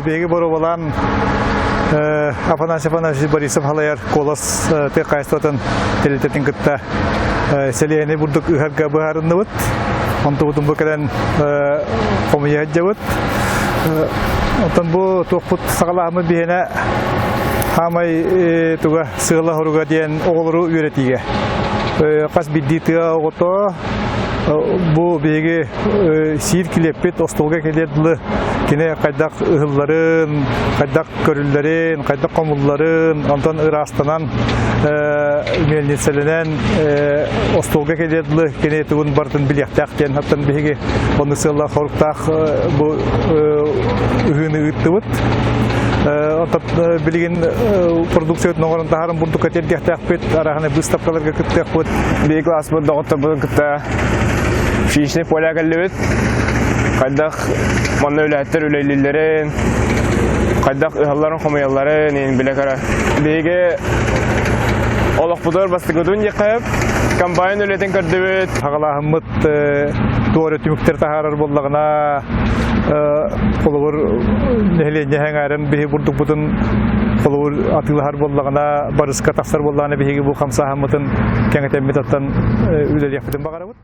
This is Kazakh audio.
беги боровалан Афанасий Афанасьевич Борисов халаяр колос текайстатын телететин кытта селени бурдук ыгарга баарынны бут. Онтубутун бөкелен комия жабыт. Отон бу токпут сагалаамы бихене хамай туга сыгла хоруга диен оголору үйретиге. Кас биддитига ото бу беги сир килеппет остолга келедилы кине кайдак ыгылларын, кайдак көрүллөрүн, кайдак комулларын, антон ырастанан мельницеленен остолга келедилы кине тугун бартын билектак ден хаттан беги оны сыгла хоруктак бу ыгыны ыттыбыт. Отат билген продукция ногорун тахарын бурду кетердектак бет араханы выставкаларга кыттак бут. Беги класс бу докто бу кытта фишне поля галлыбыт. Кайдак маны үләттер үләйлеләрен, кайдак ыһалларын хомаялларын ен билекара. Беги олак будыр бастыгыдын якып, комбайн үләтен кырдыбыт. Хагалахмыт туары түмүктер тахарар боллагына колор нехлене хәңәрен беги бурдук бутын колор атылар боллагына барыска тасар боллагына беги бу хамса хамытын кеңетем метаттан үләл якытын багарабыт.